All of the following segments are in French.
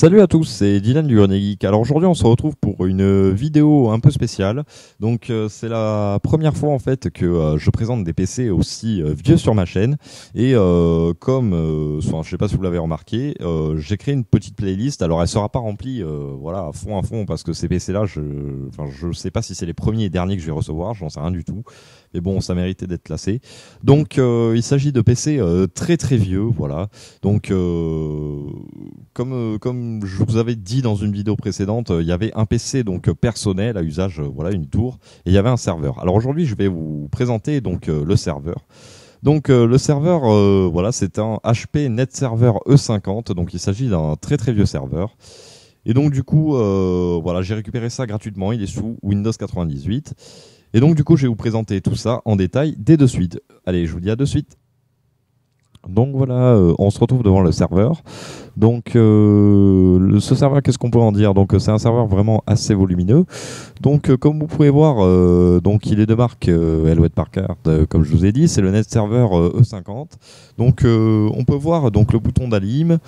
Salut à tous, c'est Dylan du Grenier Geek. Alors aujourd'hui on se retrouve pour une vidéo un peu spéciale. Donc c'est la première fois en fait que je présente des PC aussi vieux sur ma chaîne. Et enfin, je sais pas si vous l'avez remarqué, j'ai créé une petite playlist. Alors elle sera pas remplie voilà à fond parce que ces PC là, je sais pas si c'est les premiers et derniers que je vais recevoir, j'en sais rien du tout. Mais bon, ça méritait d'être classé. Donc il s'agit de PC très très vieux, voilà. Donc comme je vous avais dit dans une vidéo précédente, il y avait un PC donc personnel à usage, voilà, une tour, et il y avait un serveur. Alors aujourd'hui, je vais vous présenter donc le serveur. Donc le serveur, voilà, c'est un HP NetServer E50, donc il s'agit d'un très très vieux serveur. Et donc du coup, voilà, j'ai récupéré ça gratuitement, il est sous Windows 98. Et donc du coup, je vais vous présenter tout ça en détail dès de suite. Allez, je vous dis à de suite. Donc voilà, on se retrouve devant le serveur. Donc ce serveur, qu'est-ce qu'on peut en dire? Donc c'est un serveur vraiment assez volumineux. Donc comme vous pouvez voir, donc il est de marque Hewlett-Packard, comme je vous ai dit, c'est le NetServer E50. Donc on peut voir donc le bouton d'Alim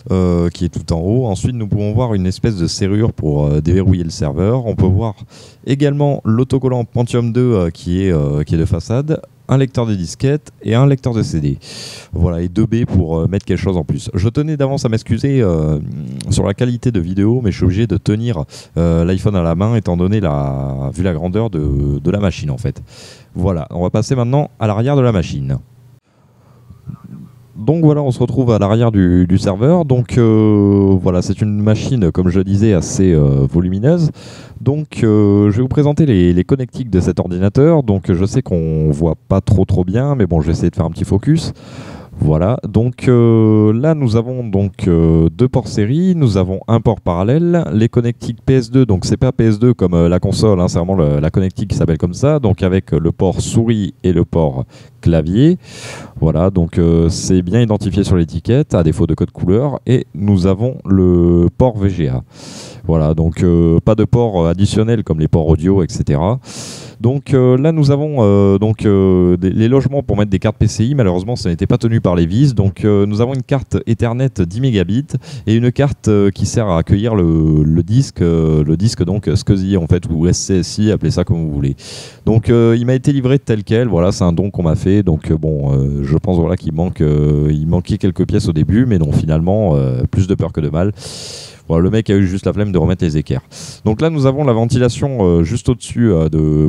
qui est tout en haut. Ensuite nous pouvons voir une espèce de serrure pour déverrouiller le serveur. On peut voir également l'autocollant Pentium 2 qui est de façade, un lecteur de disquette et un lecteur de CD. Voilà, et 2 B pour mettre quelque chose en plus. Je tenais d'avance à m'excuser sur la qualité de vidéo, mais je suis obligé de tenir l'iPhone à la main étant donné vu la grandeur de la machine en fait. Voilà, on va passer maintenant à l'arrière de la machine. Donc voilà, on se retrouve à l'arrière du serveur. Donc voilà, c'est une machine, comme je disais, assez volumineuse. Donc je vais vous présenter les connectiques de cet ordinateur. Donc je sais qu'on voit pas trop bien, mais bon, je vais essayer de faire un petit focus. Voilà, donc là nous avons donc 2 ports série, nous avons un port parallèle, les connectiques PS2, donc c'est pas PS2 comme la console, hein, c'est vraiment la connectique qui s'appelle comme ça, donc avec le port souris et le port clavier. Voilà, donc c'est bien identifié sur l'étiquette à défaut de code couleur, et nous avons le port VGA. Voilà, donc pas de port additionnel comme les ports audio, etc. Donc là nous avons les logements pour mettre des cartes PCI. Malheureusement ça n'était pas tenu par les vis. Donc nous avons une carte Ethernet 10 mégabits et une carte qui sert à accueillir le disque donc SCSI en fait, ou SCSI, appelez ça comme vous voulez. Donc il m'a été livré tel quel, voilà, c'est un don qu'on m'a fait. Donc bon, je pense voilà qu'il manquait quelques pièces au début, mais non, finalement plus de peur que de mal. Voilà, le mec a eu juste la flemme de remettre les équerres. Donc là, nous avons la ventilation juste au-dessus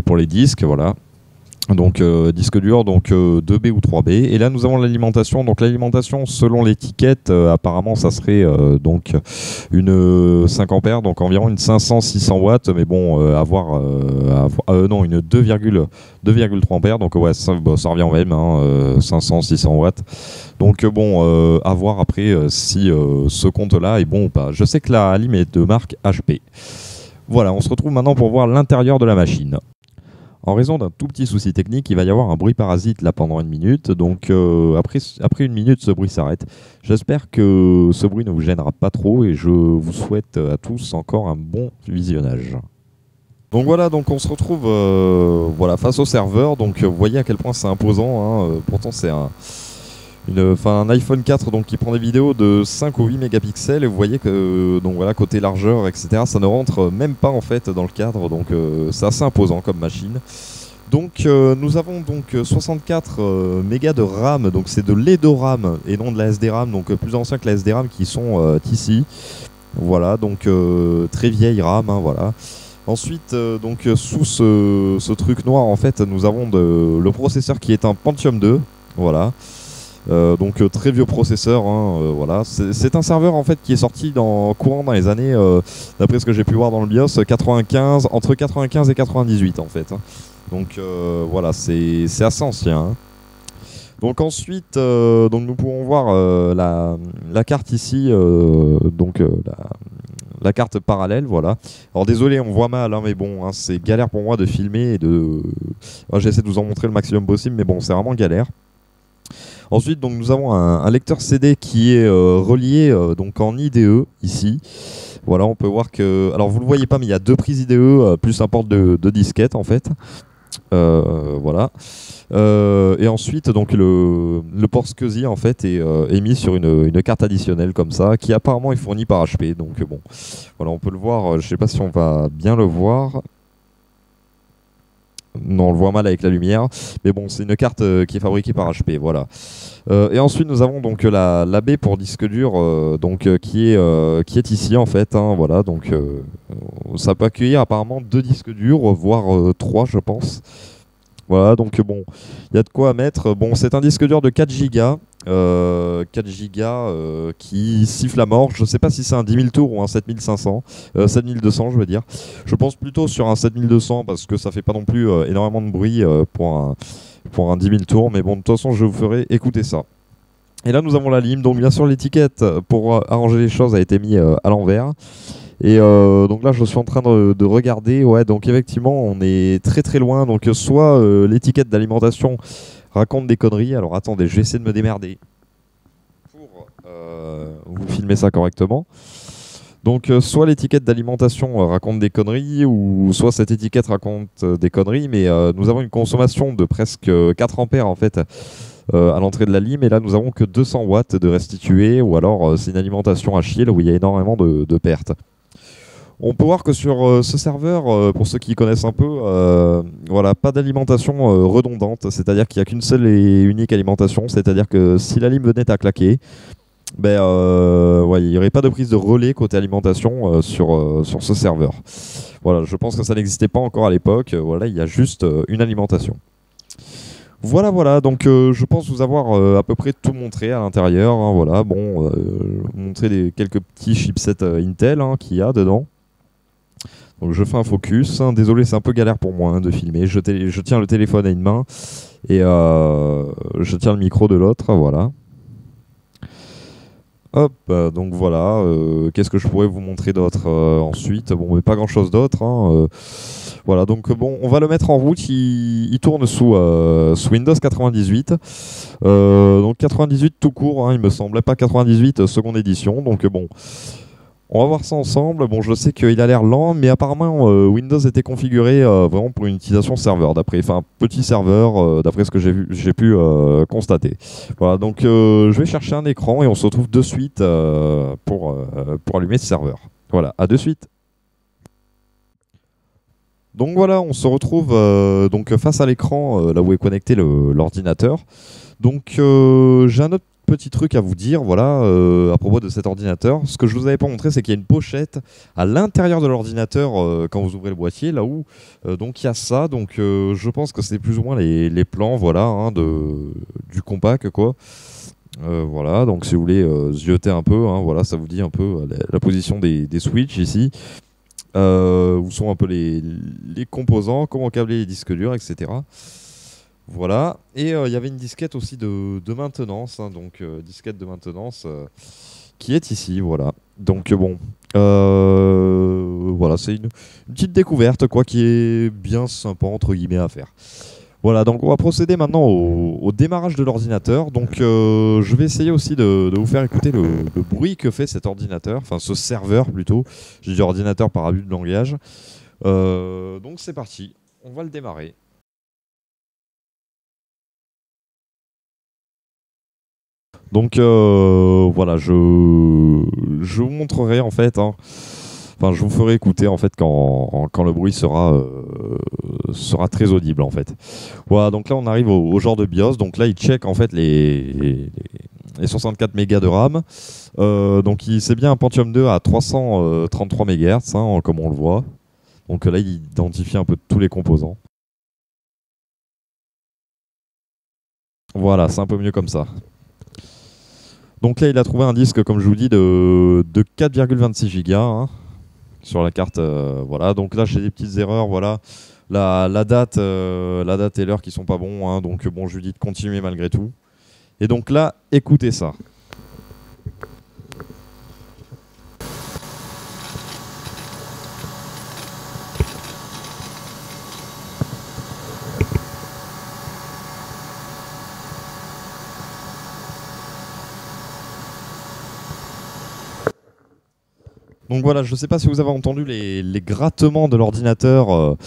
pour les disques, voilà. Donc disque dur, donc 2B ou 3B. Et là nous avons l'alimentation. Donc l'alimentation selon l'étiquette, apparemment ça serait donc une 5 ampères, donc environ une 500-600 watts. Mais bon, non, une 2,3 ampères. Donc ouais, ça revient au même, hein, 500-600 watts. Donc bon, à voir après si ce compte-là est bon ou pas. Je sais que la lime est de marque HP. Voilà, on se retrouve maintenant pour voir l'intérieur de la machine. En raison d'un tout petit souci technique, il va y avoir un bruit parasite là pendant 1 minute. Donc après 1 minute, ce bruit s'arrête. J'espère que ce bruit ne vous gênera pas trop et je vous souhaite à tous encore un bon visionnage. Donc voilà, donc on se retrouve voilà, face au serveur. Donc vous voyez à quel point c'est imposant, hein. Pourtant c'est un iPhone 4 donc, qui prend des vidéos de 5 ou 8 mégapixels, et vous voyez que donc voilà, côté largeur, etc., ça ne rentre même pas en fait dans le cadre. Donc c'est assez imposant comme machine. Donc nous avons donc 64 mégas de RAM, donc c'est de l'EDORAM et non de la SDRAM, donc plus ancien que la SDRAM qui sont ici. Voilà, donc très vieille RAM, hein, voilà. Ensuite, donc sous ce truc noir en fait, nous avons le processeur qui est un Pentium 2, voilà. Donc très vieux processeur, hein, voilà. C'est un serveur en fait qui est sorti courant dans les années, d'après ce que j'ai pu voir dans le BIOS, entre 95 et 98 en fait, hein. Donc voilà, c'est assez ancien, hein. Donc ensuite, donc nous pouvons voir la carte ici, la carte parallèle, voilà. Alors désolé, on voit mal, hein, mais bon, hein, c'est galère pour moi de filmer et j'essaie de vous en montrer le maximum possible, mais bon, c'est vraiment galère. Ensuite, donc, nous avons un lecteur CD qui est relié donc en IDE ici. Voilà, on peut voir que... Alors, vous ne le voyez pas, mais il y a 2 prises IDE plus un port de disquette, en fait. Voilà. Et ensuite, donc le port SCSI en fait est mis sur une carte additionnelle comme ça, qui apparemment est fournie par HP. Donc bon, voilà, on peut le voir. Je sais pas si on va bien le voir. Non, on le voit mal avec la lumière, mais bon, c'est une carte qui est fabriquée par HP, voilà. Et ensuite, nous avons donc la baie pour disque dur, qui est ici en fait, hein, voilà. Donc, ça peut accueillir apparemment 2 disques durs, voire 3, je pense. Voilà, donc bon, il y a de quoi mettre. Bon, c'est un disque dur de 4 Go. 4 Go qui siffle à mort. Je sais pas si c'est un 10 000 tours ou un 7500, 7200 je veux dire. Je pense plutôt sur un 7200 parce que ça fait pas non plus énormément de bruit pour un 10 000 tours. Mais bon, de toute façon, je vous ferai écouter ça. Et là, nous avons la lime. Donc, bien sûr, l'étiquette pour arranger les choses a été mise à l'envers. Et donc là, je suis en train de regarder. Ouais, donc effectivement, on est très très loin. Donc, soit l'étiquette d'alimentation raconte des conneries. Alors, attendez, je vais essayer de me démerder pour vous filmer ça correctement. Donc, soit l'étiquette d'alimentation raconte des conneries, ou soit cette étiquette raconte des conneries. Mais nous avons une consommation de presque 4 ampères en fait. À l'entrée de la lime, et là nous avons que 200 watts de restitués, ou alors c'est une alimentation à chill où il y a énormément de pertes. On peut voir que sur ce serveur, pour ceux qui connaissent un peu, voilà, pas d'alimentation redondante, c'est-à-dire qu'il n'y a qu'une seule et unique alimentation, c'est-à-dire que si la lime venait à claquer, ben, ouais, il n'y aurait pas de prise de relais côté alimentation sur ce serveur. Voilà, je pense que ça n'existait pas encore à l'époque, voilà, il y a juste une alimentation. Voilà, voilà, donc je pense vous avoir à peu près tout montré à l'intérieur, hein, voilà, bon, montrer quelques petits chipsets Intel hein, qu'il y a dedans. Donc je fais un focus, hein. Désolé, c'est un peu galère pour moi hein, de filmer, je tiens le téléphone à une main et je tiens le micro de l'autre, voilà. Hop, donc voilà, qu'est-ce que je pourrais vous montrer d'autre ensuite? Bon, mais pas grand-chose d'autre, hein, voilà, donc bon, on va le mettre en route, il tourne sous Windows 98, donc 98 tout court, hein, il me semblait pas 98 seconde édition, donc bon, on va voir ça ensemble. Bon, je sais qu'il a l'air lent, mais apparemment Windows était configuré vraiment pour une utilisation serveur, enfin petit serveur, d'après ce que j'ai pu constater. Voilà, donc je vais chercher un écran et on se retrouve de suite pour allumer ce serveur. Voilà, à de suite. Donc voilà, on se retrouve donc face à l'écran, là où est connecté l'ordinateur. Donc j'ai un autre petit truc à vous dire, voilà, à propos de cet ordinateur. Ce que je vous avais pas montré, c'est qu'il y a une pochette à l'intérieur de l'ordinateur quand vous ouvrez le boîtier, là où donc il y a ça. Donc je pense que c'est plus ou moins les plans, voilà, hein, du compact, quoi. Voilà, donc si vous voulez zioter un peu, hein, voilà, ça vous dit un peu la position des switches ici. Où sont un peu les composants, comment câbler les disques durs, etc. Voilà, et il y avait une disquette aussi de maintenance, hein, donc disquette de maintenance qui est ici, voilà. Donc bon, voilà, c'est une petite découverte quoi, qui est bien sympa entre guillemets à faire. Voilà, donc on va procéder maintenant au démarrage de l'ordinateur. Donc je vais essayer aussi de vous faire écouter le bruit que fait cet ordinateur, enfin ce serveur plutôt. J'ai dit ordinateur par abus de langage. Donc c'est parti, on va le démarrer. Donc voilà, je vous montrerai en fait, hein, enfin je vous ferai écouter en fait quand le bruit sera très audible en fait. Voilà, donc là on arrive au genre de BIOS, donc là il check en fait les 64 mégas de RAM. Donc c'est bien un Pentium 2 à 333 MHz, hein, comme on le voit. Donc là il identifie un peu tous les composants. Voilà, c'est un peu mieux comme ça. Donc là, il a trouvé un disque, comme je vous dis, de 4,26 Go hein, sur la carte. Voilà. Donc là, j'ai des petites erreurs. Voilà. La date et l'heure qui sont pas bons. Hein, donc bon, je lui dis de continuer malgré tout. Et donc là, écoutez ça. Donc voilà, je ne sais pas si vous avez entendu les grattements de l'ordinateur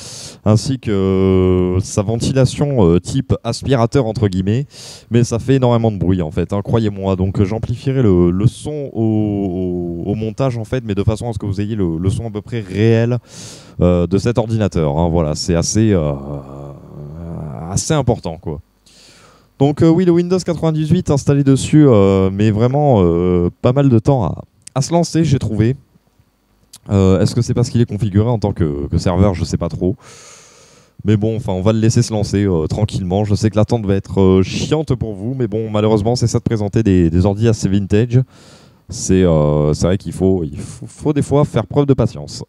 ainsi que sa ventilation type aspirateur entre guillemets, mais ça fait énormément de bruit en fait, hein, croyez-moi. Donc j'amplifierai le son au montage en fait, mais de façon à ce que vous ayez le son à peu près réel de cet ordinateur, hein. Voilà, c'est assez important quoi. Donc oui, le Windows 98 installé dessus, mais vraiment pas mal de temps à se lancer, j'ai trouvé. Est-ce que c'est parce qu'il est configuré en tant que serveur? Je sais pas trop. Mais bon, enfin, on va le laisser se lancer tranquillement. Je sais que l'attente va être chiante pour vous, mais bon, malheureusement, c'est ça de présenter des ordi assez vintage. C'est vrai qu'il faut des fois faire preuve de patience.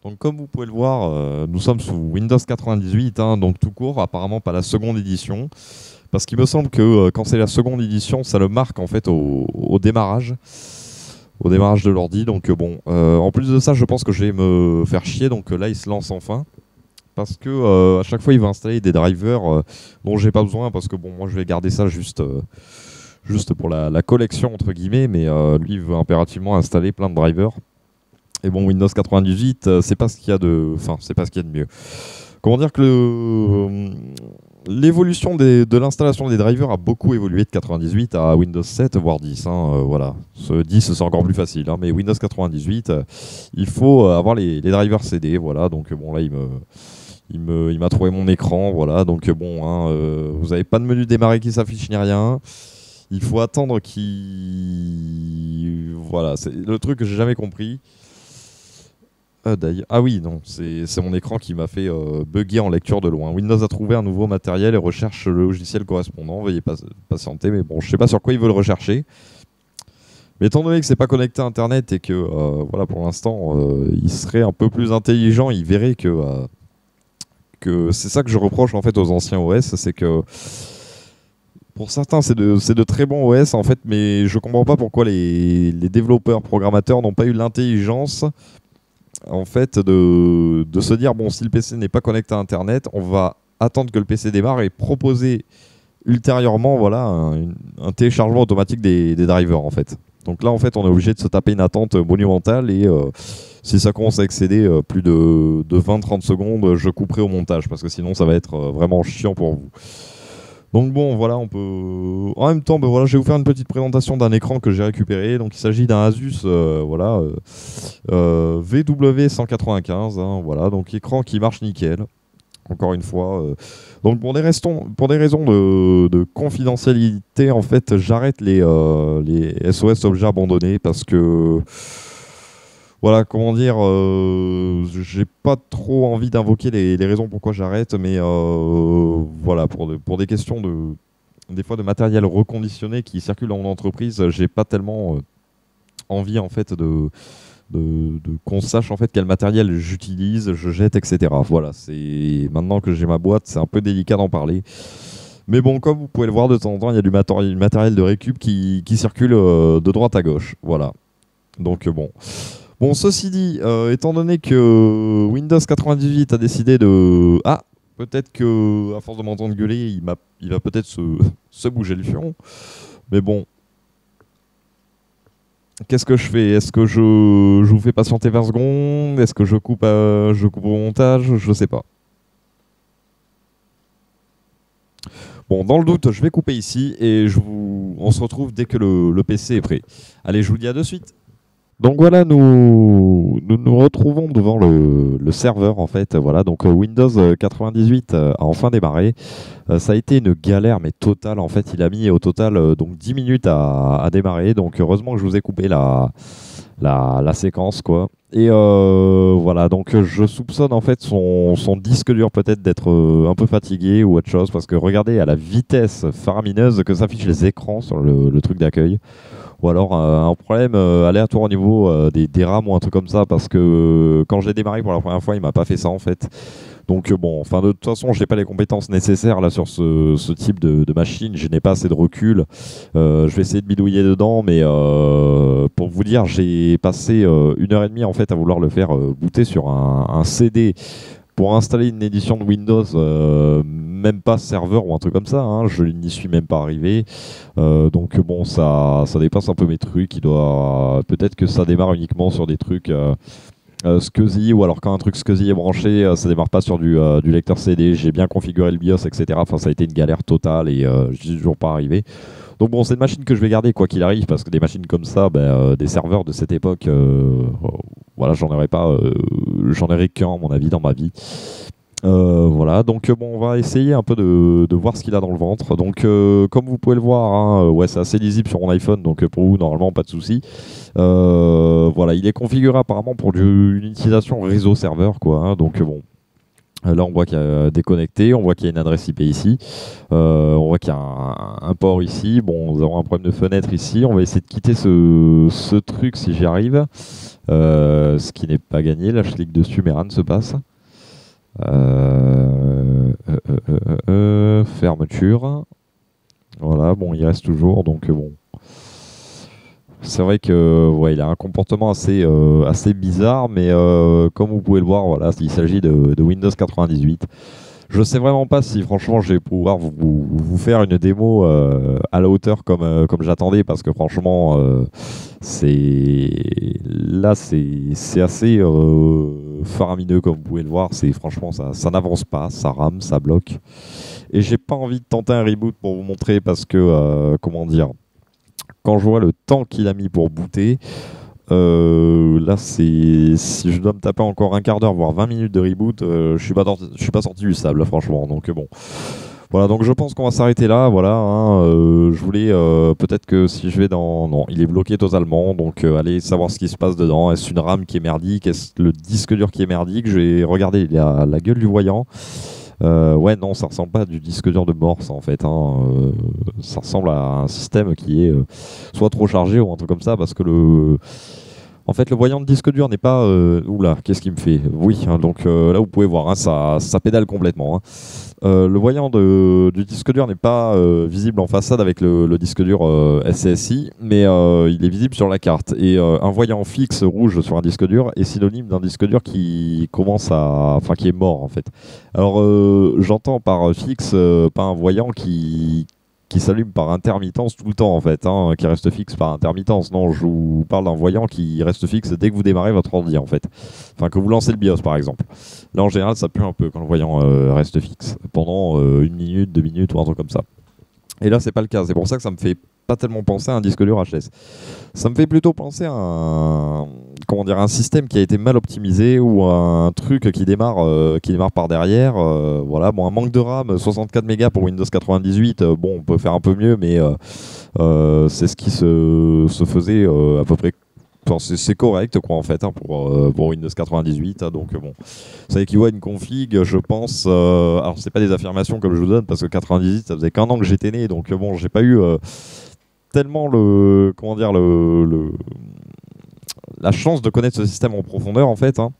Donc comme vous pouvez le voir, nous sommes sous Windows 98, hein, donc tout court, apparemment pas la seconde édition. Parce qu'il me semble que quand c'est la seconde édition, ça le marque en fait au démarrage. Au démarrage de l'ordi. Donc bon, en plus de ça, je pense que je vais me faire chier. Donc là, il se lance enfin. Parce que à chaque fois, il va installer des drivers dont j'ai pas besoin. Parce que bon, moi, je vais garder ça juste pour la collection, entre guillemets. Mais lui, il veut impérativement installer plein de drivers. Et bon, Windows 98, c'est pas ce qu'il y a de, enfin, c'est pas ce qu'il y a de mieux. Comment dire que l'évolution de l'installation des drivers a beaucoup évolué de 98 à Windows 7, voire 10. Hein, voilà. Ce 10, c'est encore plus facile. Hein, mais Windows 98, il faut avoir les drivers CD. Voilà. Donc bon, là, il m'a trouvé mon écran. Voilà. Donc bon, hein, vous n'avez pas de menu démarrer qui s'affiche ni rien. Il faut attendre qu'il... Voilà. C'est le truc que j'ai jamais compris. Ah oui, non, c'est mon écran qui m'a fait bugger en lecture de loin. Windows a trouvé un nouveau matériel et recherche le logiciel correspondant. Veuillez patienter, mais bon, je sais pas sur quoi ils veulent rechercher. Mais étant donné que c'est pas connecté à Internet et que voilà, pour l'instant, il serait un peu plus intelligent, il verrait que c'est ça que je reproche en fait aux anciens OS, c'est que pour certains, c'est de très bons OS en fait, mais je comprends pas pourquoi les développeurs, programmateurs n'ont pas eu l'intelligence en fait de se dire bon, si le PC n'est pas connecté à Internet, on va attendre que le PC démarre et proposer ultérieurement voilà un téléchargement automatique des drivers en fait. Donc là en fait on est obligé de se taper une attente monumentale et si ça commence à excéder plus de 20-30 secondes, je couperai au montage parce que sinon ça va être vraiment chiant pour vous. Donc bon, voilà, on peut. En même temps, ben voilà, je vais vous faire une petite présentation d'un écran que j'ai récupéré. Donc il s'agit d'un Asus, voilà, VW195, hein, voilà, donc écran qui marche nickel. Encore une fois. Donc pour des raisons de confidentialité, en fait, j'arrête les SOS objets abandonnés parce que voilà, comment dire, j'ai pas trop envie d'invoquer les raisons pourquoi j'arrête, mais voilà, pour des questions des fois de matériel reconditionné qui circule dans mon entreprise, j'ai pas tellement envie en fait qu'on sache en fait quel matériel j'utilise, je jette, etc. Voilà, c'est maintenant que j'ai ma boîte, c'est un peu délicat d'en parler. Mais bon, comme vous pouvez le voir de temps en temps, il y a du matériel de récup qui circule de droite à gauche. Voilà. Donc bon. Bon, ceci dit, étant donné que Windows 98 a décidé de... Ah, peut-être que à force de m'entendre gueuler, il va peut-être se bouger le fion. Mais bon, qu'est-ce que je fais? Est-ce que je vous fais patienter 20 secondes? Est-ce que je coupe au montage? Je sais pas. Bon, dans le doute, je vais couper ici et on se retrouve dès que le PC est prêt. Allez, je vous dis à de suite. Donc voilà, nous retrouvons devant le serveur en fait. Voilà, donc Windows 98 a enfin démarré. Ça a été une galère mais totale en fait. Il a mis au total donc 10 minutes à démarrer. Donc heureusement que je vous ai coupé la séquence quoi. Et voilà, donc je soupçonne en fait son disque dur peut-être d'être un peu fatigué ou autre chose parce que regardez à la vitesse faramineuse que s'affichent les écrans sur le truc d'accueil. Ou alors un problème aléatoire au niveau des RAM ou un truc comme ça, parce que quand j'ai démarré pour la première fois, il m'a pas fait ça en fait. Donc bon, enfin de toute façon, j'ai pas les compétences nécessaires là sur ce type de machine. Je n'ai pas assez de recul. Je vais essayer de bidouiller dedans, mais pour vous dire, j'ai passé 1 heure et demie en fait à vouloir le faire booter sur un CD pour installer une édition de Windows, même pas serveur ou un truc comme ça, hein, je n'y suis même pas arrivé. Donc bon, ça dépasse un peu mes trucs. Peut-être que ça démarre uniquement sur des trucs SCSI, ou alors quand un truc SCSI est branché, ça démarre pas sur du lecteur CD. J'ai bien configuré le BIOS, etc. Enfin, ça a été une galère totale et je suis toujours pas arrivé. Donc bon, c'est une machine que je vais garder quoi qu'il arrive, parce que des machines comme ça, des serveurs de cette époque, voilà, j'en aurais qu'un à mon avis dans ma vie. Voilà, donc bon, on va essayer un peu de voir ce qu'il a dans le ventre. Donc comme vous pouvez le voir, hein, ouais, c'est assez lisible sur mon iPhone, donc pour vous normalement pas de souci. Voilà, il est configuré apparemment pour une utilisation réseau serveur, quoi, hein, donc bon. Là, on voit qu'il y a déconnecté, on voit qu'il y a une adresse IP ici, on voit qu'il y a un port ici. Bon, nous avons un problème de fenêtre ici. On va essayer de quitter ce truc si j'y arrive, ce qui n'est pas gagné. Là, je clique dessus, mais rien ne se passe. Fermeture. Voilà, bon, il reste toujours, donc bon. C'est vrai que ouais, il a un comportement assez bizarre, mais comme vous pouvez le voir, voilà, il s'agit de Windows 98. Je sais vraiment pas si franchement je vais pouvoir vous faire une démo à la hauteur comme j'attendais, parce que franchement c'est assez faramineux comme vous pouvez le voir. Franchement ça n'avance pas, ça rame, ça bloque. Et j'ai pas envie de tenter un reboot pour vous montrer, parce que comment dire, quand je vois le temps qu'il a mis pour booter, là, si je dois me taper encore un quart d'heure, voire 20 minutes de reboot, je suis pas sorti du sable, là, franchement. Donc bon, voilà. Donc je pense qu'on va s'arrêter là. Voilà, hein, je voulais peut-être que si je vais dans, non, il est bloqué totalement. Donc allez savoir ce qui se passe dedans. Est-ce une RAM qui est merdique? Est-ce le disque dur qui est merdique? Je vais regarder la gueule du voyant. Ouais, non, ça ressemble pas à du disque dur de Morse en fait, hein. Ça ressemble à un système qui est soit trop chargé ou un truc comme ça, parce que en fait, le voyant de disque dur n'est pas. Oula, qu'est-ce qu'il me fait? Oui, hein, donc là vous pouvez voir, hein, ça pédale complètement, hein. Le voyant du disque dur n'est pas visible en façade avec le disque dur SCSI, mais il est visible sur la carte. Et un voyant fixe rouge sur un disque dur est synonyme d'un disque dur qui qui est mort en fait. Alors j'entends par fixe pas un voyant qui s'allume par intermittence tout le temps en fait, hein, qui reste fixe par intermittence. Non, je vous parle d'un voyant qui reste fixe dès que vous démarrez votre ordi en fait. Enfin, que vous lancez le BIOS par exemple. Là en général ça pue un peu quand le voyant reste fixe pendant 1 minute, 2 minutes ou un truc comme ça. Et là c'est pas le cas, c'est pour ça que ça me fait pas tellement penser à un disque dur HS. Ça me fait plutôt penser à un système qui a été mal optimisé, ou un truc qui démarre par derrière. Voilà, bon, un manque de RAM, 64 mégas pour Windows 98. Bon, on peut faire un peu mieux, mais c'est ce qui se faisait à peu près. Enfin, c'est correct quoi en fait, hein, pour Windows 98, hein, donc bon, ça équivaut à une config, je pense. Alors c'est pas des affirmations comme je vous donne, parce que 98 ça faisait qu'un an que j'étais né, donc bon, j'ai pas eu tellement la chance de connaître ce système en profondeur en fait, hein.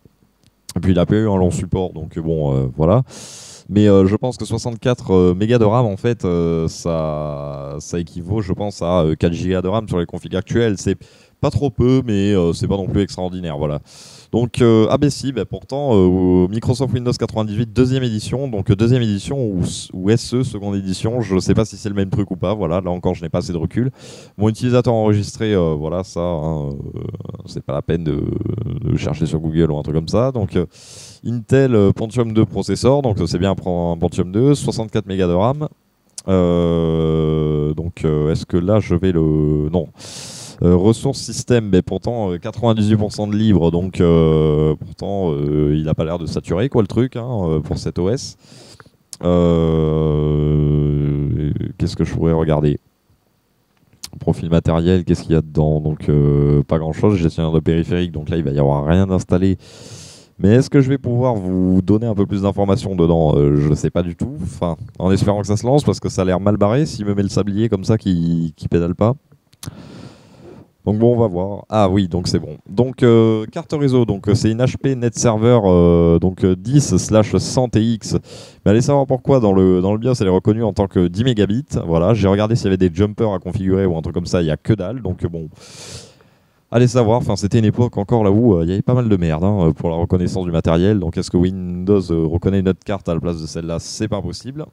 Et puis il a pas eu un long support, donc bon, voilà. Mais je pense que 64 mégas de RAM en fait, ça équivaut, je pense, à 4 gigas de RAM sur les configs actuelles. C'est pas trop peu, mais c'est pas non plus extraordinaire, voilà. Donc si, pourtant Microsoft Windows 98 deuxième édition, donc deuxième édition ou SE seconde édition, je ne sais pas si c'est le même truc ou pas, voilà, là encore je n'ai pas assez de recul. Mon utilisateur enregistré, voilà, ça, hein, c'est pas la peine de chercher sur Google ou un truc comme ça. Donc Intel Pentium 2 processeur, donc c'est bien un Pentium 2, 64 mégas de RAM. Donc est-ce que là je vais le... Non. Ressources système, pourtant 98% de libre, donc pourtant il n'a pas l'air de saturer quoi le truc, hein, pour cet OS. Qu'est-ce que je pourrais regarder? Profil matériel, qu'est-ce qu'il y a dedans? Donc pas grand chose. Gestionnaire de périphérique, donc là il va y avoir rien d'installé. Mais est-ce que je vais pouvoir vous donner un peu plus d'informations dedans? Je ne sais pas du tout. Enfin, en espérant que ça se lance, parce que ça a l'air mal barré s'il me met le sablier comme ça qui pédale pas. Donc bon, on va voir. Ah oui, donc c'est bon. Donc carte réseau, donc c'est une HP Net Server 10/100 TX. Mais allez savoir pourquoi dans le BIOS elle est reconnue en tant que 10 mégabits. Voilà, j'ai regardé s'il y avait des jumpers à configurer ou un truc comme ça, il n'y a que dalle. Donc bon, Allez savoir, enfin c'était une époque encore là où il y avait pas mal de merde hein, pour la reconnaissance du matériel. Donc est-ce que Windows reconnaît notre carte à la place de celle-là? C'est pas possible.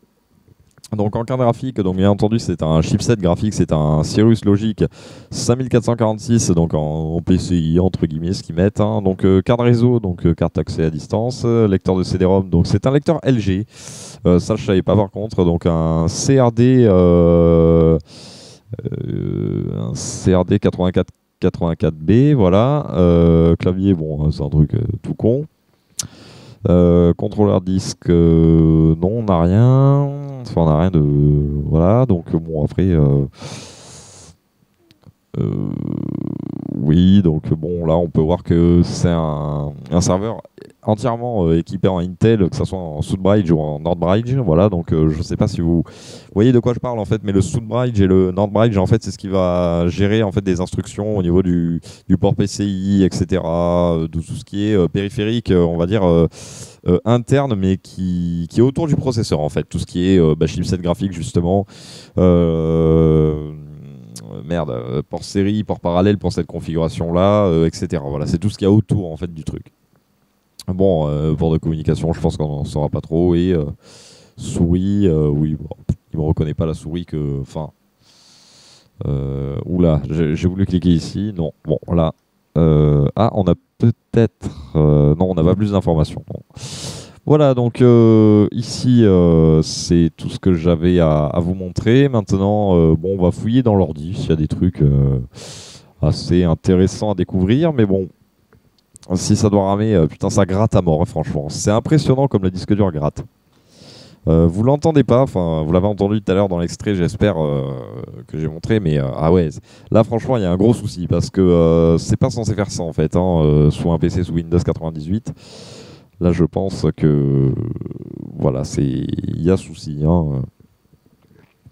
Donc en carte graphique, donc bien entendu c'est un chipset graphique, c'est un Cirrus Logic 5446, donc en PCI entre guillemets ce qu'ils mettent. Hein. Donc carte réseau, donc carte accès à distance, lecteur de CD-ROM, donc c'est un lecteur LG. Ça je savais pas par contre, donc un CRD 84B, voilà. Clavier, bon c'est un truc tout con. Contrôleur disque, non, on n'a rien. Enfin, on n'a rien de. Voilà, donc bon, après. Euh, oui, donc bon, là, on peut voir que c'est un serveur entièrement équipé en Intel, que ce soit en Southbridge ou en Northbridge. Voilà, donc je ne sais pas si vous voyez de quoi je parle en fait, mais le Southbridge et le Northbridge, en fait, c'est ce qui va gérer en fait des instructions au niveau du port PCI, etc., de tout ce qui est périphérique, on va dire. Interne mais qui est autour du processeur en fait, tout ce qui est chipset graphique justement, port série, port parallèle pour cette configuration là, etc. Voilà, c'est tout ce qu'il y a autour en fait du truc. Bon, port de communication, je pense qu'on n'en saura pas trop. Et souris, oui, bon, il me reconnaît pas la souris que, enfin, oula, j'ai voulu cliquer ici, non, bon là, on a peut-être, non, on n'a pas plus d'informations. Bon. Voilà, donc ici, c'est tout ce que j'avais à vous montrer. Maintenant, bon, on va fouiller dans l'ordi s'il y a des trucs assez intéressants à découvrir. Mais bon, si ça doit ramer, putain, ça gratte à mort, hein, franchement. C'est impressionnant comme le disque dur gratte. Vous l'entendez pas, enfin, vous l'avez entendu tout à l'heure dans l'extrait, j'espère que j'ai montré, mais ah ouais, là franchement, il y a un gros souci parce que c'est pas censé faire ça en fait, hein, sous un PC sous Windows 98. Là, je pense que voilà, il y a souci. Hein.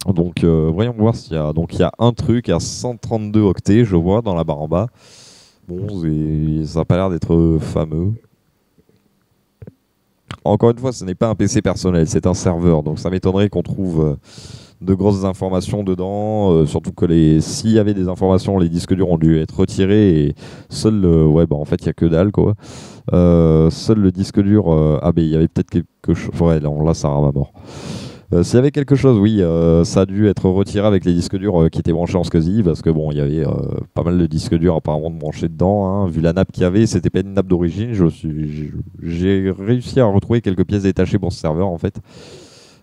Donc, voyons voir s'il y a. Donc, il y a un truc à 132 octets, je vois, dans la barre en bas. Bon, ça n'a pas l'air d'être fameux. Encore une fois, ce n'est pas un PC personnel, c'est un serveur. Donc, ça m'étonnerait qu'on trouve de grosses informations dedans. Surtout que s'il y avait des informations, les disques durs ont dû être retirés. Et seul en fait, il n'y a que dalle, quoi. Seul le disque dur. Il y avait peut-être quelque chose. Ouais, là, ça rame à mort. S'il y avait quelque chose, oui, ça a dû être retiré avec les disques durs qui étaient branchés en SCSI, parce que bon, il y avait pas mal de disques durs apparemment branchés dedans. Hein. Vu la nappe qu'il y avait, c'était pas une nappe d'origine. J'ai réussi à retrouver quelques pièces détachées pour ce serveur en fait.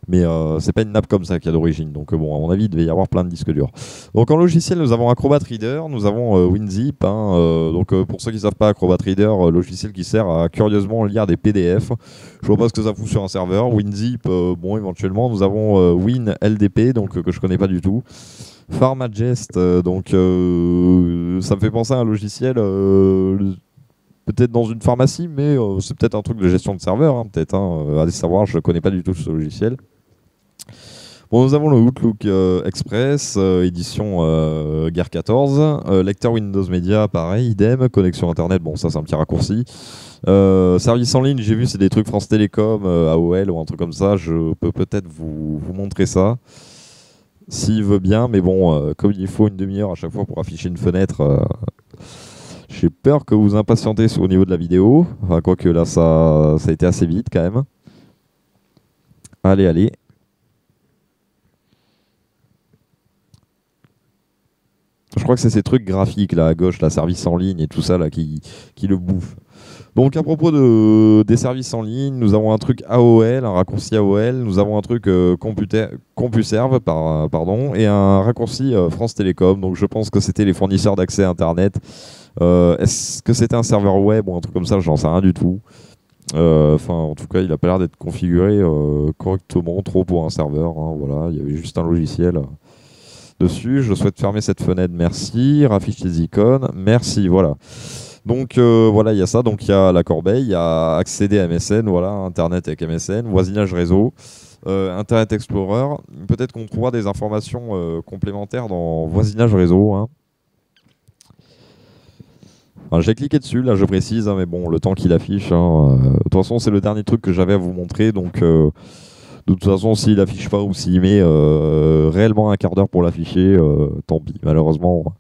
Mais c'est pas une nappe comme ça qu'il y a d'origine. Donc bon, à mon avis, il devait y avoir plein de disques durs. Donc en logiciel, nous avons Acrobat Reader, nous avons WinZip. Hein, donc pour ceux qui ne savent pas, Acrobat Reader, logiciel qui sert à curieusement lire des PDF. Je vois pas ce que ça fout sur un serveur. WinZip, bon, éventuellement, nous avons WinLDP, donc que je connais pas du tout. PharmaGest, donc ça me fait penser à un logiciel peut-être dans une pharmacie, mais c'est peut-être un truc de gestion de serveur, hein, peut-être. Hein, allez savoir, je connais pas du tout ce logiciel. Bon, nous avons le Outlook Express, édition Guerre 14, lecteur Windows Media, pareil, idem, connexion Internet, bon ça c'est un petit raccourci. Service en ligne, j'ai vu c'est des trucs France Télécom, AOL ou un truc comme ça, je peux peut-être vous montrer ça, s'il veut bien, mais bon, comme il faut une demi-heure à chaque fois pour afficher une fenêtre, j'ai peur que vous impatientez au niveau de la vidéo, enfin quoique là ça a été assez vite quand même. Allez. Je crois que c'est ces trucs graphiques là à gauche, la service en ligne et tout ça là qui le bouffent. Donc à propos des services en ligne, nous avons un truc AOL, un raccourci AOL, nous avons un truc CompuServe, pardon, et un raccourci France Télécom. Donc je pense que c'était les fournisseurs d'accès à Internet. Est-ce que c'était un serveur web ou un truc comme ça? J'en sais rien du tout. En tout cas, il a pas l'air d'être configuré correctement, trop pour un serveur. Hein, voilà, il y avait juste un logiciel dessus. Je souhaite fermer cette fenêtre, merci. Raffiche les icônes, merci, voilà. Donc voilà, il y a ça. Donc il y a la corbeille, il y a accéder à MSN, voilà, Internet avec MSN, voisinage réseau, Internet Explorer. Peut-être qu'on trouvera des informations complémentaires dans voisinage réseau. Hein. Enfin, j'ai cliqué dessus, là je précise, hein, mais bon, le temps qu'il affiche. Hein, de toute façon, c'est le dernier truc que j'avais à vous montrer, donc de toute façon, s'il affiche pas ou s'il met réellement un quart d'heure pour l'afficher, tant pis, malheureusement.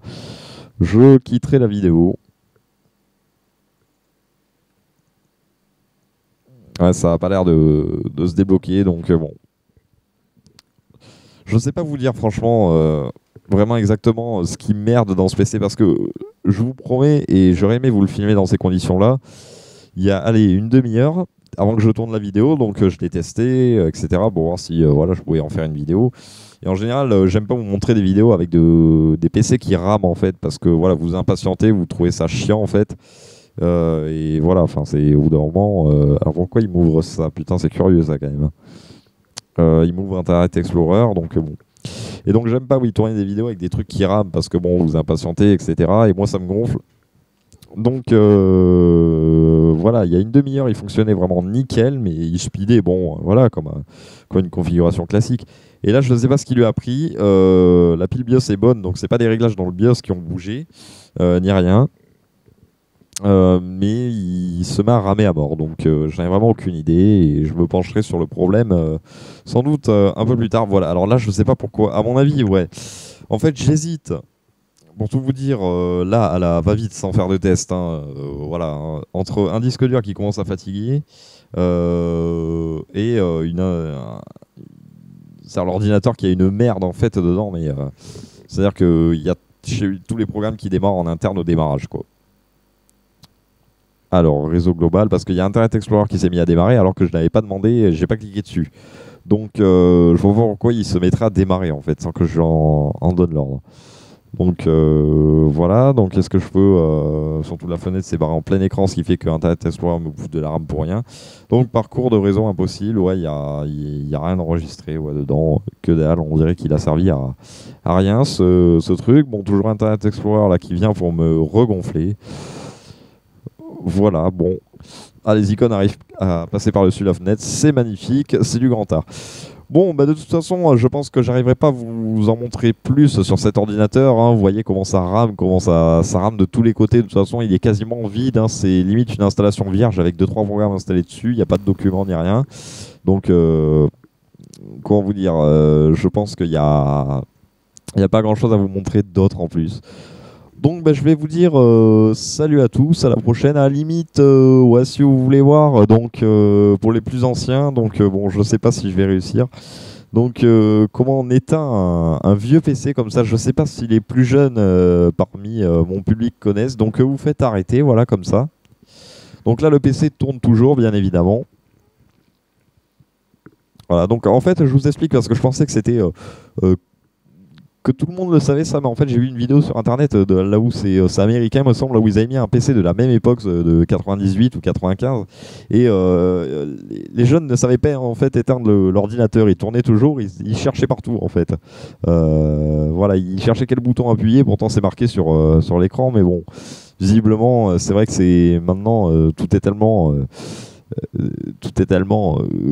Je quitterai la vidéo. Ouais, ça n'a pas l'air de se débloquer, donc bon. Je ne sais pas vous dire franchement vraiment exactement ce qui merde dans ce PC parce que je vous promets, et j'aurais aimé vous le filmer dans ces conditions-là, il y a allez, une demi-heure avant que je tourne la vidéo, donc je l'ai testé, etc. pour voir si voilà, je pouvais en faire une vidéo. Et en général, j'aime pas vous montrer des vidéos avec des PC qui rament en fait, parce que voilà, vous impatientez, vous trouvez ça chiant en fait. Et voilà, enfin c'est au bout d'un moment. Alors pourquoi il m'ouvre ça? Putain, c'est curieux ça quand même. Il m'ouvre Internet Explorer, donc bon. Et donc j'aime pas tourner des vidéos avec des trucs qui rament parce que bon, vous impatientez, etc. Et moi ça me gonfle. Donc voilà, il y a une demi-heure, il fonctionnait vraiment nickel, mais il speedait, bon, voilà, comme une configuration classique. Et là, je ne sais pas ce qu'il lui a pris. La pile BIOS est bonne, donc c'est pas des réglages dans le BIOS qui ont bougé, ni rien. Mais il se met à ramer à mort, donc j'en ai vraiment aucune idée et je me pencherai sur le problème sans doute un peu plus tard. Voilà, alors là je sais pas pourquoi, à mon avis, ouais. En fait, j'hésite, pour tout vous dire, là à la va-vite sans faire de test, hein, voilà, hein, entre un disque dur qui commence à fatiguer et c'est l'ordinateur qui a une merde en fait dedans, mais c'est-à-dire qu'il y a tous les programmes qui démarrent en interne au démarrage, quoi. Alors, réseau global, parce qu'il y a Internet Explorer qui s'est mis à démarrer alors que je n'avais pas demandé, et j'ai pas cliqué dessus. Donc, je vois pourquoi il se mettrait à démarrer en fait, sans que je en donne l'ordre. Donc, voilà. Donc, est-ce que je peux. Surtout la fenêtre s'est barrée en plein écran, ce qui fait que Internet Explorer me bouffe de la RAM pour rien. Donc, parcours de réseau impossible. Ouais, il n'y a rien enregistré dedans. Que dalle, on dirait qu'il a servi à rien ce truc. Bon, toujours Internet Explorer là qui vient pour me regonfler. Voilà, bon. Ah, les icônes arrivent à passer par-dessus la fenêtre, c'est magnifique, c'est du grand art. Bon, bah de toute façon, je pense que j'arriverai pas à vous en montrer plus sur cet ordinateur, hein. Vous voyez comment ça rame, ça rame de tous les côtés. De toute façon, il est quasiment vide, hein. C'est limite une installation vierge avec 2-3 programmes installés dessus. Il n'y a pas de documents ni rien. Donc, comment vous dire, je pense qu'il y a pas grand-chose à vous montrer d'autre en plus. Donc bah, je vais vous dire salut à tous, à la prochaine. À la limite, ouais, si vous voulez voir, donc pour les plus anciens, donc bon, je sais pas si je vais réussir. Donc comment on éteint un vieux PC comme ça, je sais pas si les plus jeunes parmi mon public connaissent. Donc vous faites arrêter, voilà, comme ça. Donc là le PC tourne toujours, bien évidemment. Voilà, donc en fait je vous explique parce que je pensais que c'était que tout le monde le savait ça, mais en fait j'ai vu une vidéo sur internet de là où c'est américain, me semble, là où ils avaient mis un PC de la même époque, de 98 ou 95, et les jeunes ne savaient pas en fait éteindre l'ordinateur, il tournait toujours, ils cherchaient partout en fait. Voilà, ils cherchaient quel bouton appuyer, pourtant c'est marqué sur l'écran, mais bon, visiblement c'est vrai que c'est maintenant tout est tellement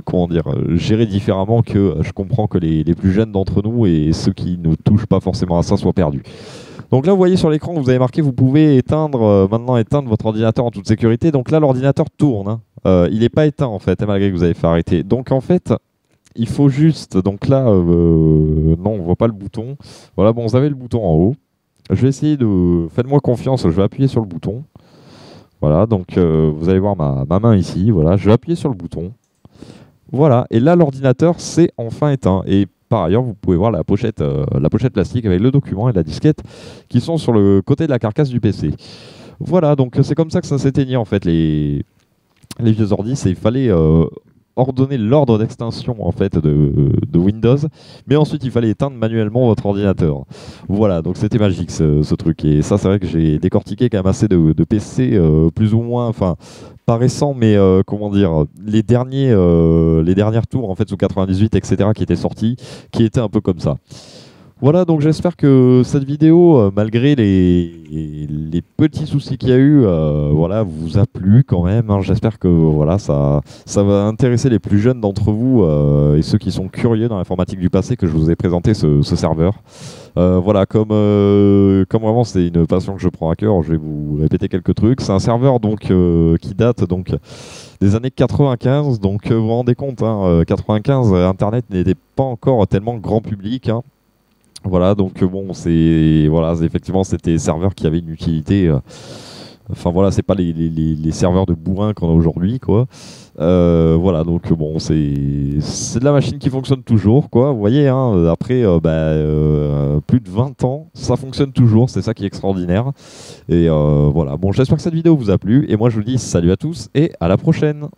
comment dire, géré différemment que je comprends que les plus jeunes d'entre nous et ceux qui ne touchent pas forcément à ça soient perdus. Donc là, vous voyez sur l'écran, vous avez marqué, vous pouvez maintenant éteindre votre ordinateur en toute sécurité. Donc là, l'ordinateur tourne, hein. Il n'est pas éteint en fait, malgré que vous avez fait arrêter. Donc en fait, il faut juste, donc là, non, on voit pas le bouton. Voilà, bon, vous avez le bouton en haut. Je vais essayer faites-moi confiance, je vais appuyer sur le bouton. Voilà, donc vous allez voir ma main ici, voilà, je vais appuyer sur le bouton. Voilà, et là l'ordinateur s'est enfin éteint. Et par ailleurs, vous pouvez voir la pochette plastique avec le document et la disquette qui sont sur le côté de la carcasse du PC. Voilà, donc c'est comme ça que ça s'éteignait en fait les vieux ordis, il fallait ordonner l'ordre d'extinction en fait de Windows, mais ensuite il fallait éteindre manuellement votre ordinateur. Voilà, donc c'était magique ce truc, et ça c'est vrai que j'ai décortiqué quand même assez de PC plus ou moins, enfin pas récents, mais comment dire, les dernières tours en fait sous 98 etc qui étaient sortis, qui étaient un peu comme ça. Voilà, donc j'espère que cette vidéo, malgré les petits soucis qu'il y a eu, voilà, vous a plu quand même, hein. J'espère que voilà, ça va intéresser les plus jeunes d'entre vous et ceux qui sont curieux dans l'informatique du passé, que je vous ai présenté ce serveur. Voilà, comme vraiment c'est une passion que je prends à cœur, je vais vous répéter quelques trucs. C'est un serveur donc qui date donc des années 95, donc vous vous rendez compte, hein, 95, Internet n'était pas encore tellement grand public, hein. Voilà, donc bon, effectivement, c'était des serveurs qui avaient une utilité. Enfin voilà, c'est pas les serveurs de bourrin qu'on a aujourd'hui, quoi. Voilà, donc bon, c'est de la machine qui fonctionne toujours, quoi. Vous voyez, hein, après plus de 20 ans, ça fonctionne toujours, c'est ça qui est extraordinaire. Et voilà, bon, j'espère que cette vidéo vous a plu, et moi je vous dis salut à tous et à la prochaine.